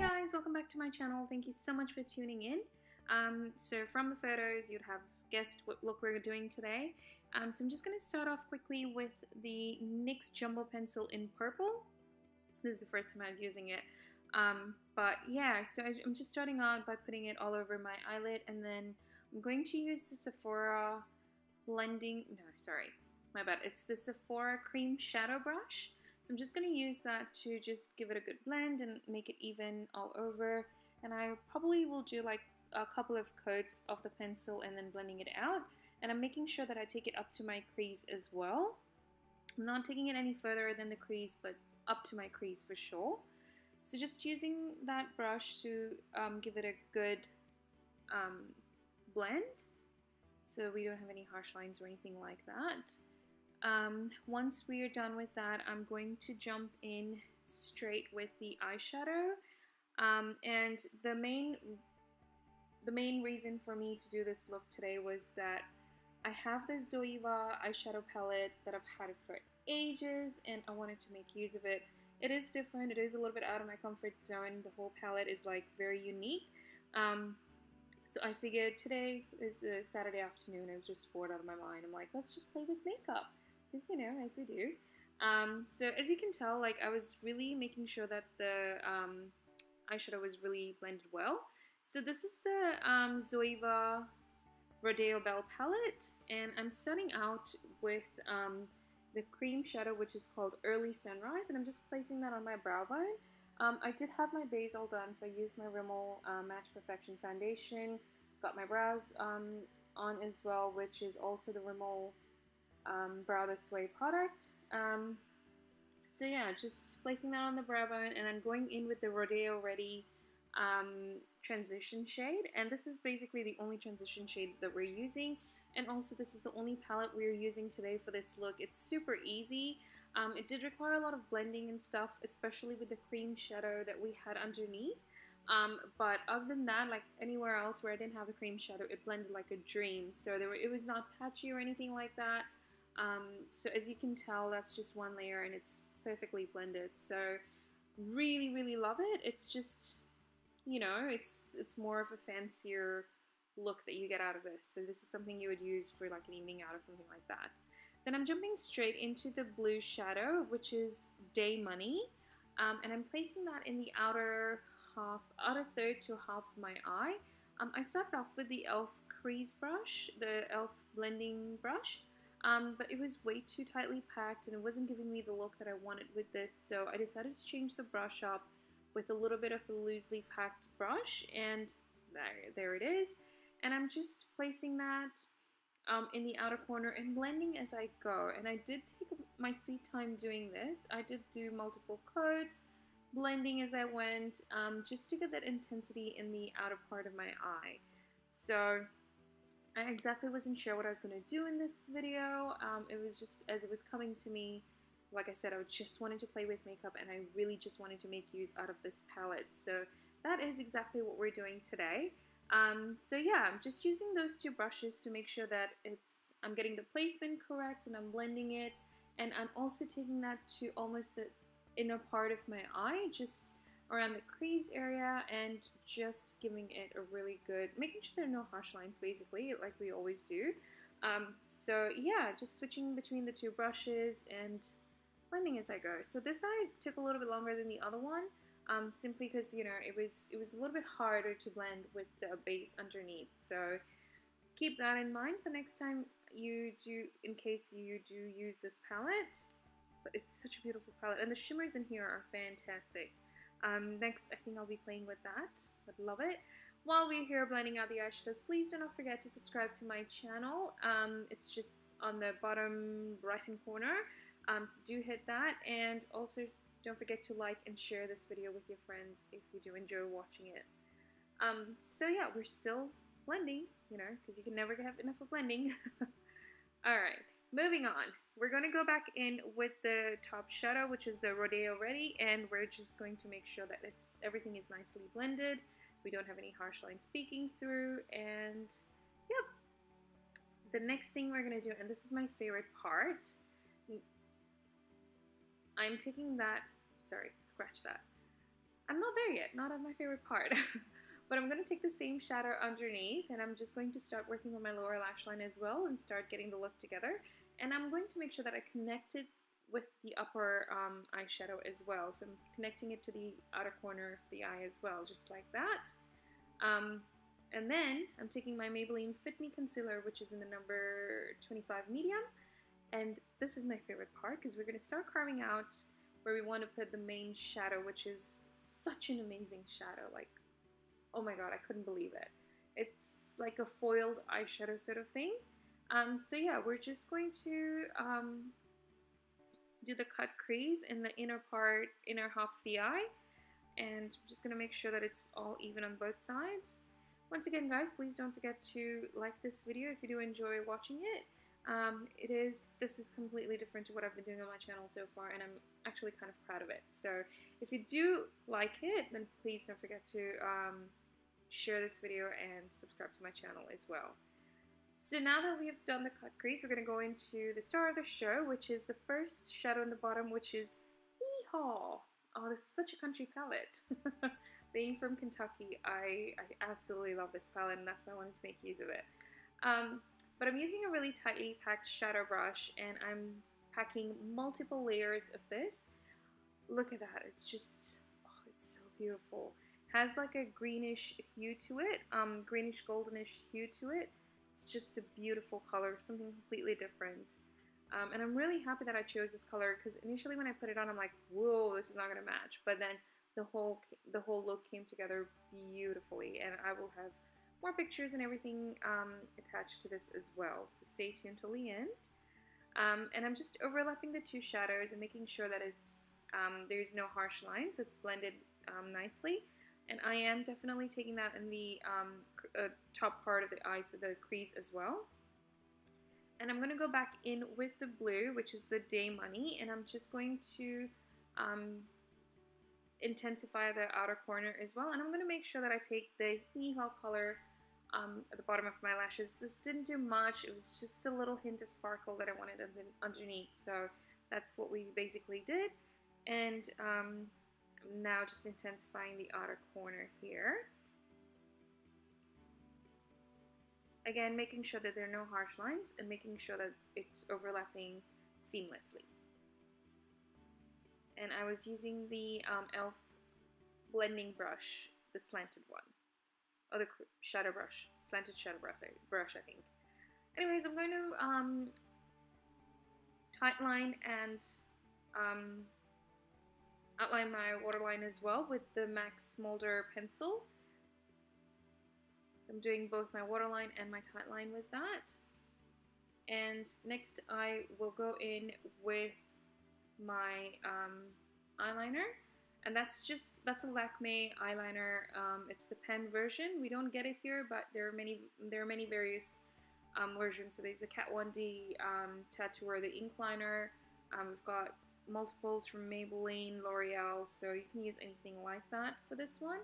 guys, welcome back to my channel. Thank you so much for tuning in. So from the photos, you'd have guessed what look we're doing today. So I'm just going to start off quickly with the NYX Jumbo Pencil in purple. This is the first time I was using it. But yeah, so I'm just starting out by putting it all over my eyelid, and then I'm going to use the Sephora blending, no, sorry, my bad. It's the Sephora cream shadow brush. So I'm just going to use that to just give it a good blend and make it even all over. And I probably will do like a couple of coats of the pencil and then blending it out. And I'm making sure that I take it up to my crease as well. I'm not taking it any further than the crease, but up to my crease for sure. So just using that brush to give it a good blend, so we don't have any harsh lines or anything like that. Once we are done with that, I'm going to jump in straight with the eyeshadow. And the main reason for me to do this look today was that I have the Zoeva eyeshadow palette that I've had it for ages, and I wanted to make use of it. It is different, it is a little bit out of my comfort zone. The whole palette is like very unique. So I figured today is a Saturday afternoon, I was just bored out of my mind. I'm like, let's just play with makeup, because you know, as we do. So as you can tell, like I was really making sure that the eyeshadow was really blended well. So this is the Zoeva Rodeo Belle palette, and I'm starting out with the cream shadow, which is called Early Sunrise, and I'm just placing that on my brow bone. I did have my base all done, so I used my Rimmel Match Perfection foundation, got my brows on as well, which is also the Rimmel Brow This Way product. So yeah, just placing that on the brow bone, and I'm going in with the Rodeo Ready transition shade, and this is basically the only transition shade that we're using, and also this is the only palette we're using today for this look. It's super easy. It did require a lot of blending and stuff, especially with the cream shadow that we had underneath, but other than that, like anywhere else where I didn't have the cream shadow, it blended like a dream. So it was not patchy or anything like that. So as you can tell, that's just one layer and it's perfectly blended. So really love it. It's just, you know, it's more of a fancier look that you get out of this. So this is something you would use for like an evening out or something like that. Then I'm jumping straight into the blue shadow, which is Day Money, and I'm placing that in the outer third to half of my eye. I started off with the e.l.f. Crease brush, the e.l.f. blending brush, but it was way too tightly packed and it wasn't giving me the look that I wanted with this, so I decided to change the brush up with a little bit of a loosely packed brush, and there it is. And I'm just placing that in the outer corner and blending as I go. And I did take my sweet time doing this. I did do multiple coats, blending as I went, just to get that intensity in the outer part of my eye. So I exactly wasn't sure what I was going to do in this video. It was just as it was coming to me. Like I said, I just wanted to play with makeup, and I really just wanted to make use out of this palette. So that is exactly what we're doing today. So yeah, I'm just using those two brushes to make sure that I'm getting the placement correct and I'm blending it. And I'm also taking that to almost the inner part of my eye, just around the crease area, and just giving it a really good, making sure there are no harsh lines basically, like we always do. So yeah, just switching between the two brushes and blending as I go. So this eye took a little bit longer than the other one. Simply because, you know, it was a little bit harder to blend with the base underneath. So keep that in mind the next time you do, in case you do use this palette. But it's such a beautiful palette, and the shimmers in here are fantastic. Next, I think I'll be playing with that, but love it. While we're here blending out the eyeshadows, please do not forget to subscribe to my channel. It's just on the bottom right hand corner, so do hit that, and also don't forget to like and share this video with your friends if you do enjoy watching it. So yeah, we're still blending, you know, because you can never have enough of blending. Alright, moving on. We're going to go back in with the top shadow, which is the Rodeo Ready, and we're just going to make sure that everything is nicely blended. We don't have any harsh lines peeking through, and yep. The next thing we're going to do, and this is my favorite part, I'm taking that, sorry, scratch that. I'm not there Period. Not my favorite part. But I'm going to take the same shadow underneath, and I'm just going to start working on my lower lash line as well and start getting the look together. And I'm going to make sure that I connect it with the upper eyeshadow as well. So I'm connecting it to the outer corner of the eye as well, just like that. And then I'm taking my Maybelline Fit Me Concealer, which is in the number 25 medium. And this is my favorite part because we're going to start carving out where we want to put the main shadow, which is such an amazing shadow. Like, oh my god, I couldn't believe it. It's like a foiled eyeshadow sort of thing. So yeah, we're just going to do the cut crease in the inner half of the eye. And I'm just going to make sure that it's all even on both sides. Once again, guys, please don't forget to like this video if you do enjoy watching it. This is completely different to what I've been doing on my channel so far, and I'm actually kind of proud of it. So if you do like it, then please don't forget to share this video and subscribe to my channel as well. So now that we've done the cut crease, we're going to go into the star of the show, which is the first shadow in the bottom, which is Hee-Haw. Oh, this is such a country palette. Being from Kentucky, I absolutely love this palette, and that's why I wanted to make use of it. But I'm using a really tightly packed shadow brush, and I'm packing multiple layers of this. Look at that. It's just, oh, it's so beautiful. It has like a greenish hue to it, greenish goldenish hue to it. It's just a beautiful color, something completely different. And I'm really happy that I chose this color because initially when I put it on, I'm like, whoa, this is not going to match. But then the whole look came together beautifully, and I will have more pictures and everything attached to this as well. So stay tuned till the end. And I'm just overlapping the two shadows and making sure that it's there's no harsh lines. It's blended nicely. And I am definitely taking that in the top part of the eye, so the crease as well. And I'm going to go back in with the blue, which is the Day Money, and I'm just going to intensify the outer corner as well. And I'm going to make sure that I take the Hee-Haw color at the bottom of my lashes. This didn't do much. It was just a little hint of sparkle that I wanted underneath. So that's what we basically did. And I'm now just intensifying the outer corner here. Again, making sure that there are no harsh lines and making sure that it's overlapping seamlessly. And I was using the e.l.f. blending brush, the slanted one. Oh, the shadow brush. Slanted shadow brush, I think. Anyways, I'm going to tightline and outline my waterline as well with the MAC Smolder pencil. So I'm doing both my waterline and my tightline with that. And next I will go in with my eyeliner, and that's a Lakme eyeliner. It's the pen version. We don't get it here, but there are many various versions. So there's the Kat 1D Tattooer, the ink liner. We've got multiples from Maybelline, L'Oreal, so you can use anything like that for this one.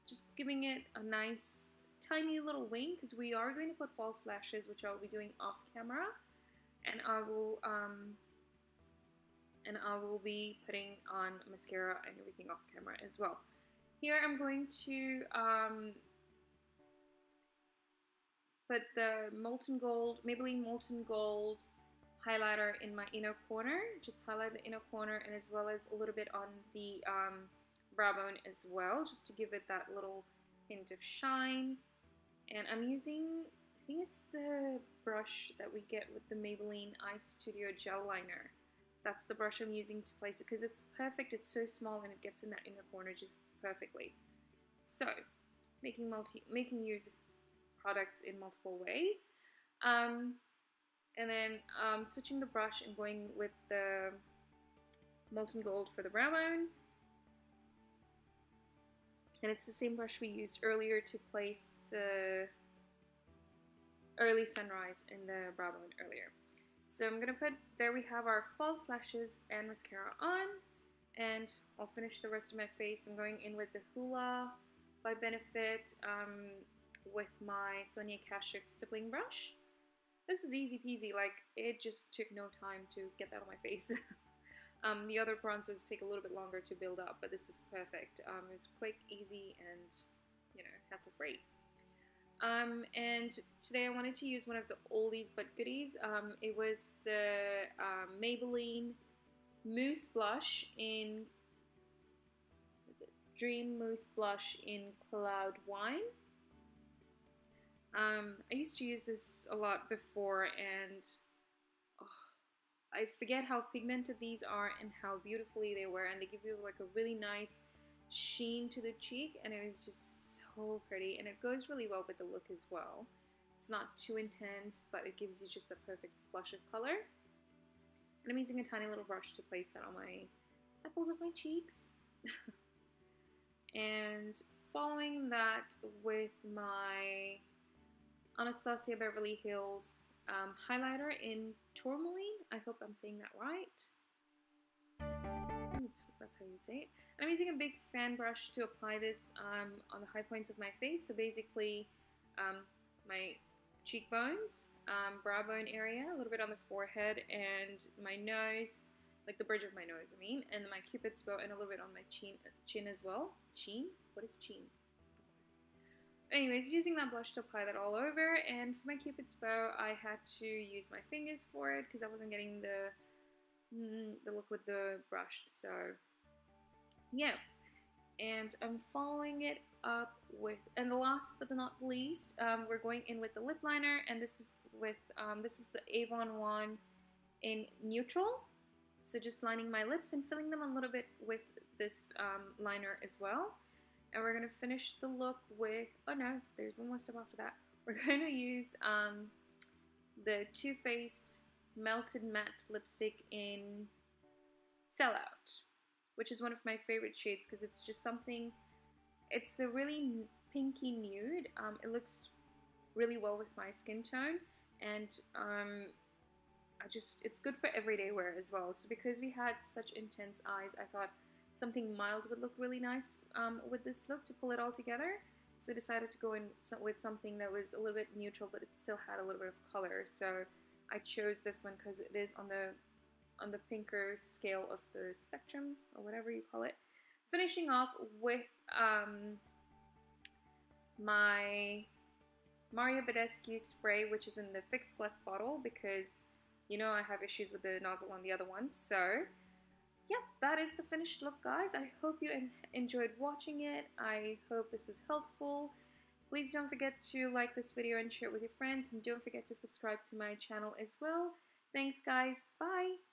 Just giving it a nice tiny little wing because we are going to put false lashes, which I'll be doing off camera, and I will be putting on mascara and everything off camera as well. Here I'm going to put the Maybelline Molten Gold highlighter in my inner corner. Just highlight the inner corner, and as well as a little bit on the brow bone as well, just to give it that little hint of shine. And I'm using, I think it's the brush that we get with the Maybelline Eye Studio Gel Liner. That's the brush I'm using to place it because it's perfect. It's so small and it gets in that inner corner just perfectly. So, making use of products in multiple ways. And then switching the brush and going with the Molten Gold for the brow bone. And it's the same brush we used earlier to place the early sunrise in the brow bone earlier. So I'm going to put, there we have our false lashes and mascara on, and I'll finish the rest of my face. I'm going in with the Hoola by Benefit with my Sonia Kashuk stippling brush. This is easy peasy, like it just took no time to get that on my face. The other bronzers take a little bit longer to build up, but this is perfect. It's quick, easy, and, you know, hassle-free. And today I wanted to use one of the oldies but goodies. It was the Maybelline Mousse Blush in, what is it? Dream Mousse Blush in Cloud Wine. I used to use this a lot before, and I forget how pigmented these are and how beautifully they were, and they give you like a really nice sheen to the cheek, and it was just so pretty, and it goes really well with the look as well. It's not too intense, but it gives you just the perfect flush of color. And I'm using a tiny little brush to place that on my apples of my cheeks. And following that with my Anastasia Beverly Hills highlighter in Tourmaline. I hope I'm saying that right. That's how you say it. And I'm using a big fan brush to apply this on the high points of my face. So basically my cheekbones, brow bone area, a little bit on the forehead, and my nose, like the bridge of my nose, I mean, and my cupid's bow, and a little bit on my chin as well. Chin? What is chin? Anyways, using that blush to apply that all over, and for my cupid's bow, I had to use my fingers for it because I wasn't getting the look with the brush. So yeah, and I'm following it up with, and the last but not least, we're going in with the lip liner, and this is with this is the Avon one in neutral. So just lining my lips and filling them a little bit with this liner as well. And we're going to finish the look with, oh no, there's one more step after that. We're going to use the Too Faced Melted Matte Lipstick in Sellout, which is one of my favorite shades because it's just something, it's a really pinky nude. It looks really well with my skin tone, and it's good for everyday wear as well. So because we had such intense eyes, I thought something mild would look really nice with this look to pull it all together. So I decided to go in with something that was a little bit neutral, but it still had a little bit of color. So I chose this one because it is on the pinker scale of the spectrum, or whatever you call it. Finishing off with my Mario Badescu spray, which is in the Fix Plus bottle, because you know I have issues with the nozzle on the other one. So yep, that is the finished look, guys. I hope you enjoyed watching it. I hope this was helpful. Please don't forget to like this video and share it with your friends, and don't forget to subscribe to my channel as well. Thanks, guys. Bye.